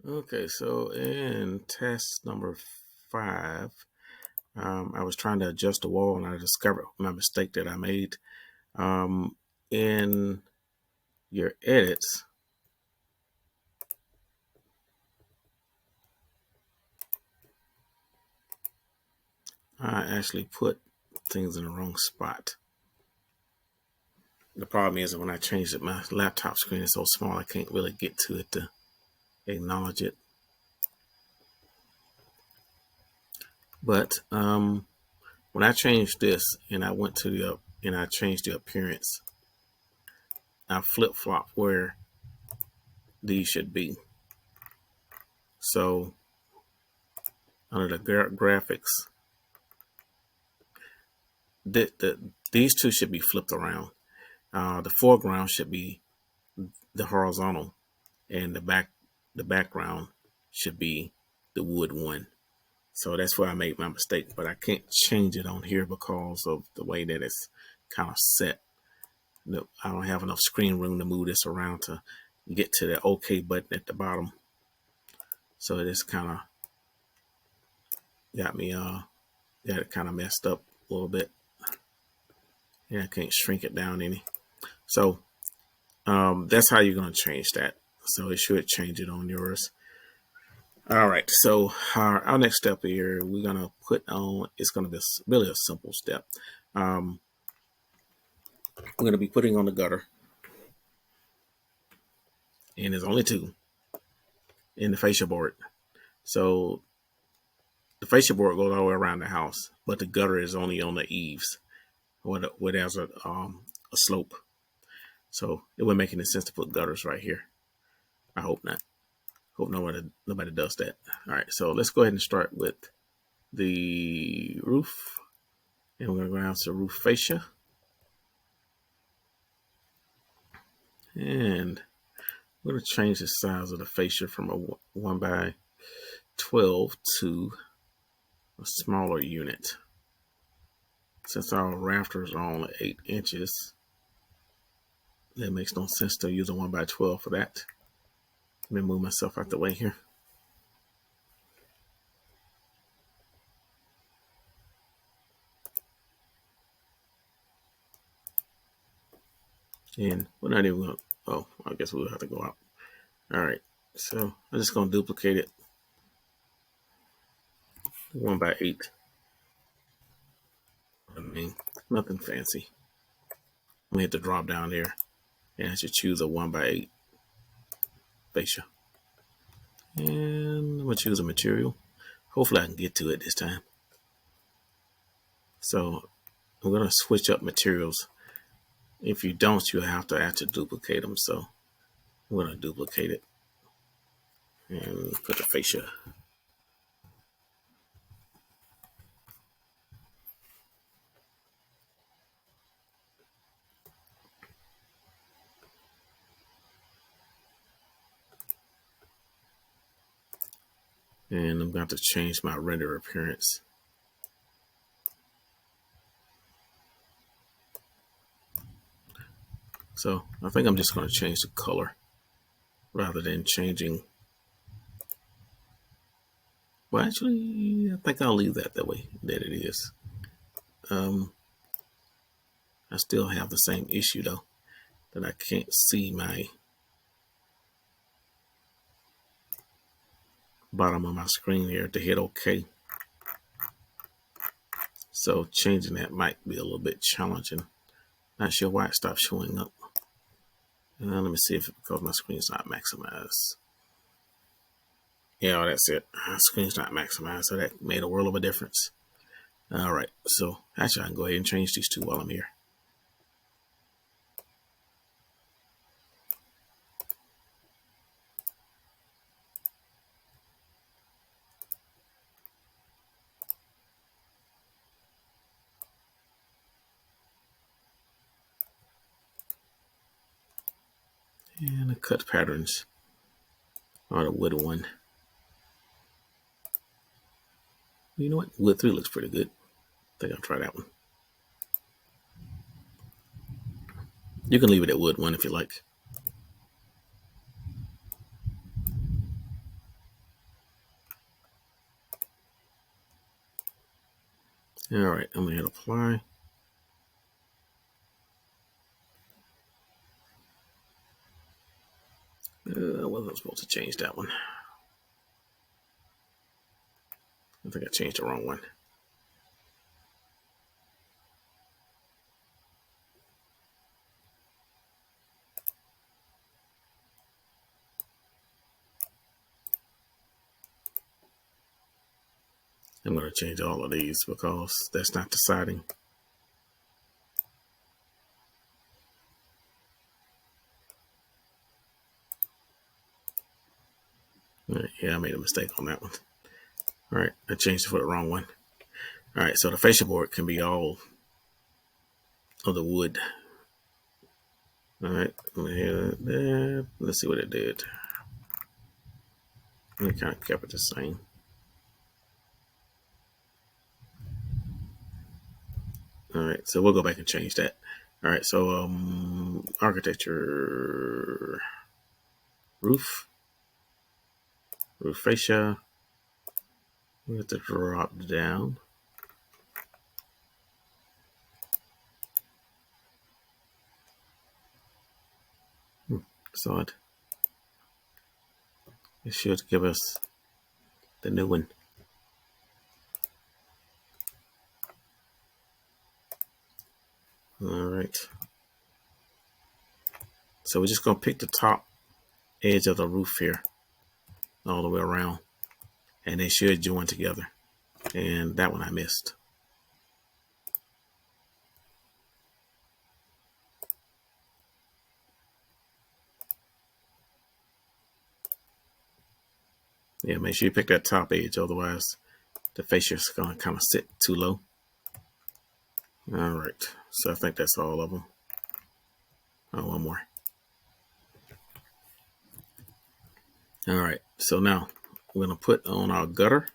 Okay, so in test number 5, I was trying to adjust the wall and I discovered my mistake that I made. In your edits, I actually put things in the wrong spot. The problem is that when I changed it, my laptop screen is so small I can't really get to it to acknowledge it. But when I changed this and I went to the and I changed the appearance, I flip flop where these should be. So under the graphics, these two should be flipped around. The foreground should be the horizontal, and the background should be the wood one. So that's where I made my mistake, but I can't change it on here because of the way that it's kind of set. I don't have enough screen room to move this around to get to the OK button at the bottom. So it just kind of got me got it kind of messed up a little bit. Yeah, I can't shrink it down any. So that's how you're going to change that. So it should change it on yours. All right. So our next step here, we're going to put on, it's going to be really a simple step. We're going to be putting on the gutter. And there's only two in the fascia board. So the fascia board goes all the way around the house, but the gutter is only on the eaves where there's a slope. So it wouldn't make any sense to put gutters right here. I hope not. Hope nobody does that. All right, so let's go ahead and start with the roof. And we're going to go down to roof fascia. And we're going to change the size of the fascia from a 1x12 to a smaller unit. Since our rafters are only 8 inches, that makes no sense to use a 1x12 for that. Let me move myself out the way here. And we're not even going to, oh, I guess we'll have to go out. All right, so I'm just going to duplicate it. 1x8. I mean, nothing fancy. I'm going to hit the drop down there, and I should choose a 1x8 fascia. And I'm going to choose a material. Hopefully I can get to it this time. So I'm going to switch up materials. If you don't, you'll have to actually duplicate them. So I'm going to duplicate it and put the fascia. And I'm going to change my render appearance. So I think I'm just going to change the color rather than changing. Well, actually, I think I'll leave that the way that it is. I still have the same issue though, that I can't see my bottom of my screen here to hit OK. So changing that might be a little bit challenging. Not sure why it stopped showing up. Let me see if it's because my screen's not maximized. Yeah, that's it. Screen's not maximized, so that made a world of a difference. All right, so actually I can go ahead and change these two while I'm here. And the cut patterns are the wood one. You know what? Wood 3 looks pretty good. I think I'll try that one. You can leave it at wood 1 if you like. All right, I'm gonna hit apply. I wasn't supposed to change that one. I think I changed the wrong one. I'm going to change all of these because that's not deciding. Right, yeah, I made a mistake on that one. All right, I changed it for the wrong one. All right, so the fascia board can be all of the wood. All right, I'm gonna hit it there. Let's see what it did. It kind of kept it the same. All right, so we'll go back and change that. All right, so architecture, roof fascia. We have to drop down. So it should give us the new one. All right. So we're just gonna pick the top edge of the roof here all the way around, and they should join together. And that one I missed. Yeah, make sure you pick that top edge, otherwise the fascia is gonna kind of sit too low. All right, so I think that's all of them. Oh, one more. All right, so now we're gonna put on our gutter,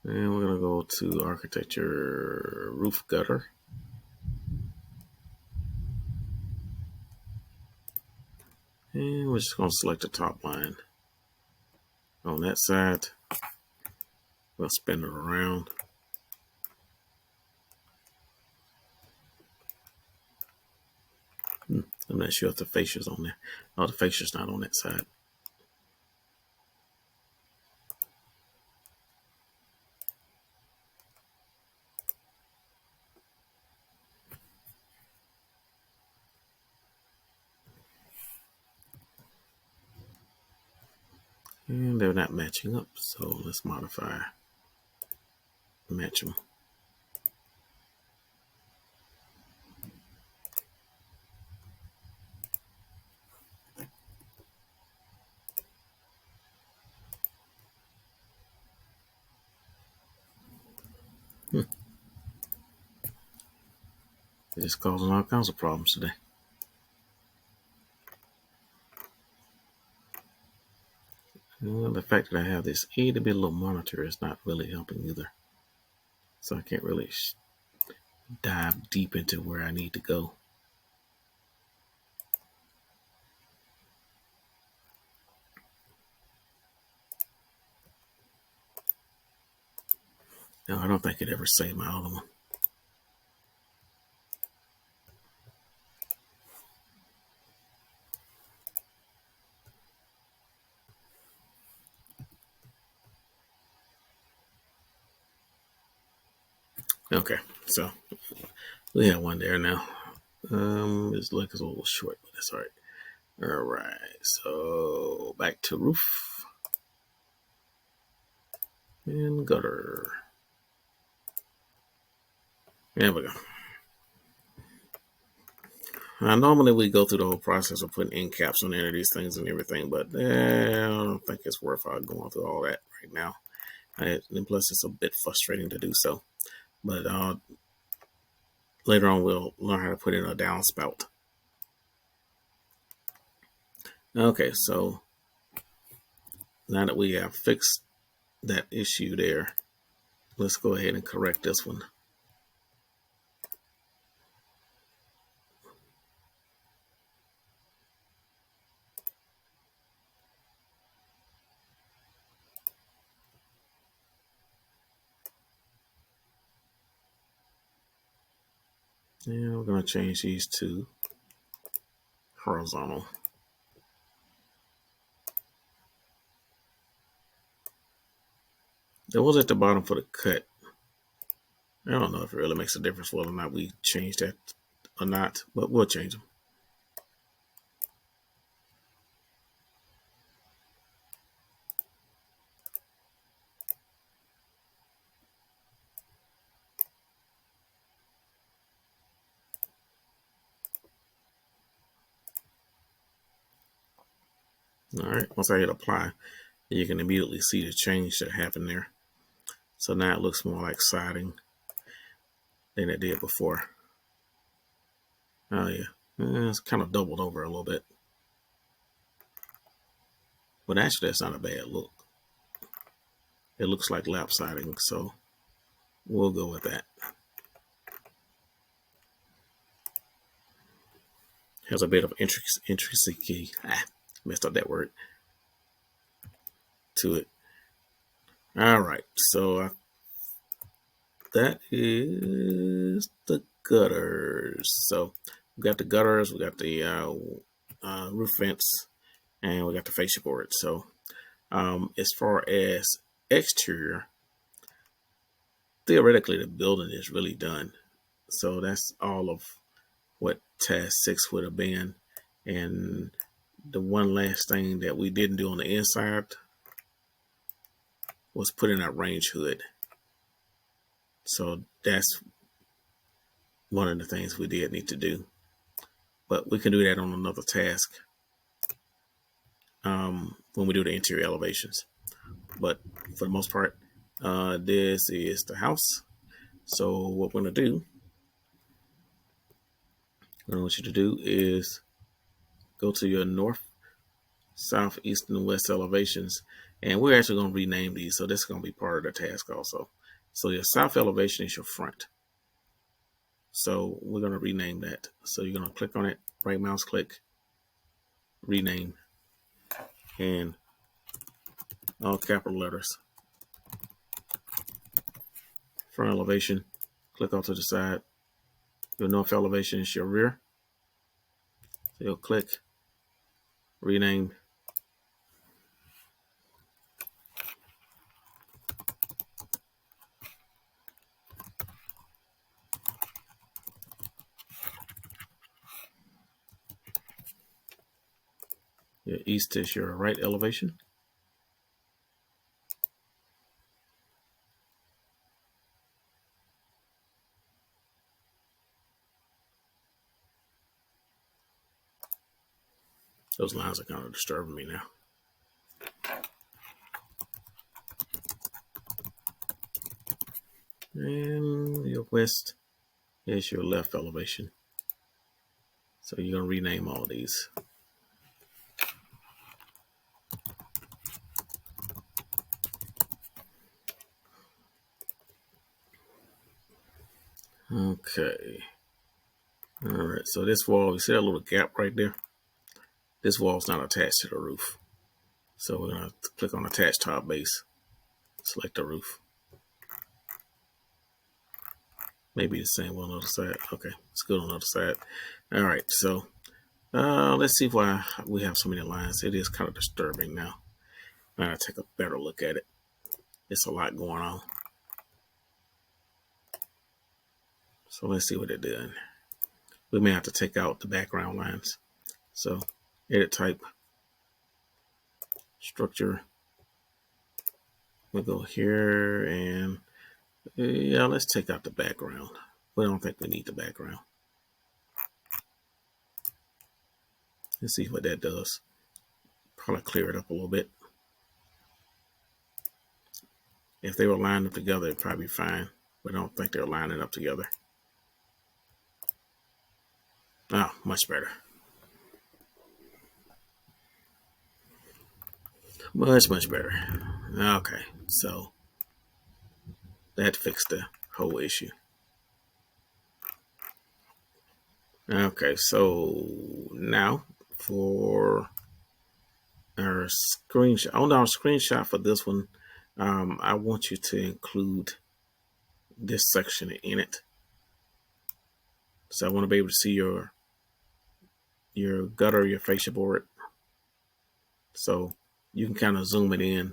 and we're gonna go to architecture, roof gutter. And we're just gonna select the top line on that side. We'll spin it around. I'm not sure if the fascia's on there. Oh, the fascia's not on that side. And they're not matching up, so let's modify, match them. It's causing all kinds of problems today. Well, the fact that I have this itty bitty little monitor is not really helping either. So I can't really dive deep into where I need to go. No, I don't think it ever saved my other one. Okay, so we have one there now. It's like it's a little short, but that's all right. All right, so back to roof and gutter. There we go. Normally we go through the whole process of putting end caps on any of these things and everything, but I don't think it's worth going through all that right now. And plus, it's a bit frustrating to do so. But later on, we'll learn how to put in a downspout. Okay, so now that we have fixed that issue there, let's go ahead and correct this one. And we're going to change these to horizontal. That was at the bottom for the cut. I don't know if it really makes a difference whether or not we change that or not, but we'll change them. All right, once I hit apply, you can immediately see the change that happened there. So now it looks more like siding than it did before. Oh yeah, it's kind of doubled over a little bit. But actually that's not a bad look. It looks like lap siding, so we'll go with that. Has a bit of intricacy, messed up that word, to it. All right, so that is the gutters. So we got the gutters, we got the roof vents, and we got the fascia board. So as far as exterior, theoretically the building is really done. So that's all of what task 6 would have been. And the one last thing that we didn't do on the inside was put in a range hood. So that's one of the things we did need to do. But we can do that on another task when we do the interior elevations. But for the most part, this is the house. So what we're going to do, what I want you to do is go to your north, south, east, and west elevations. And we're actually going to rename these. So this is going to be part of the task also. So your south elevation is your front. So we're going to rename that. So you're going to click on it, right mouse click, rename, and all capital letters. Front elevation, click off to the side. Your north elevation is your rear. So you'll click, rename, your east is your right elevation. Those lines are kind of disturbing me now. And your west is your left elevation. So you're going to rename all these. Okay. All right. So this wall, you see that little gap right there? This wall is not attached to the roof. So we're going to click on attach top base. Select the roof. Maybe the same one on the other side. Okay, it's good on the other side. All right, so let's see why we have so many lines. It is kind of disturbing now. I'm going to take a better look at it. It's a lot going on. So let's see what they're doing. We may have to take out the background lines. So edit type, structure. We'll go here and yeah, let's take out the background. We don't think we need the background. Let's see what that does. Probably clear it up a little bit. If they were lined up together, it'd probably be fine. But I don't think they're lining up together. Oh, much better. Much, much better. Okay, so that fixed the whole issue. Okay, so now for our screenshot. On our screenshot for this one, I want you to include this section in it. So I want to be able to see your gutter, your fascia board. So you can kind of zoom it in,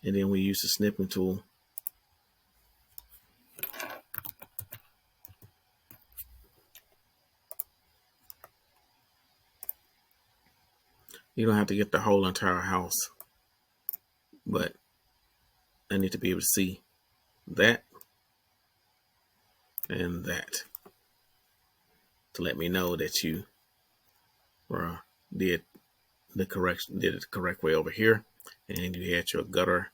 and then we use the snipping tool. You don't have to get the whole entire house, but I need to be able to see that and that to let me know that you did it the correct way over here, and you had your gutter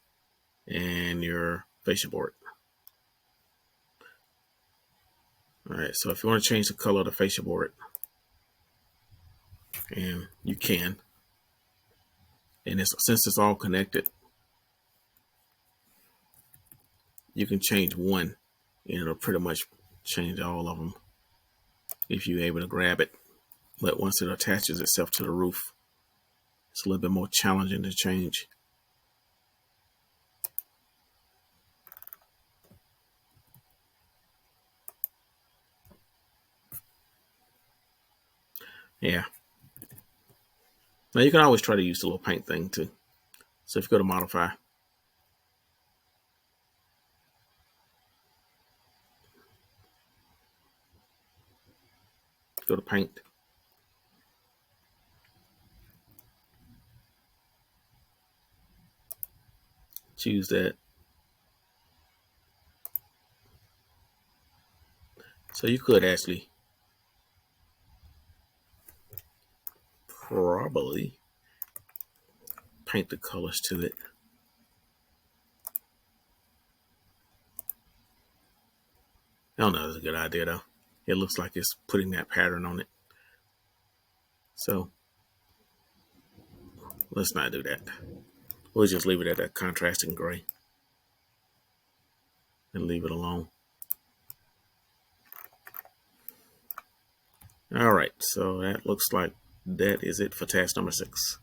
and your fascia board. All right, so if you want to change the color of the fascia board, and you can, and since it's all connected, you can change one, and it'll pretty much change all of them if you're able to grab it. But once it attaches itself to the roof, it's a little bit more challenging to change. Yeah. Now you can always try to use the little paint thing too. So if you go to modify, go to paint, choose that. So you could actually probably paint the colors to it. I don't know, it's a good idea though. It looks like it's putting that pattern on it. So let's not do that. We'll just leave it at that contrasting gray and leave it alone. All right, so that looks like that is it for task number 6.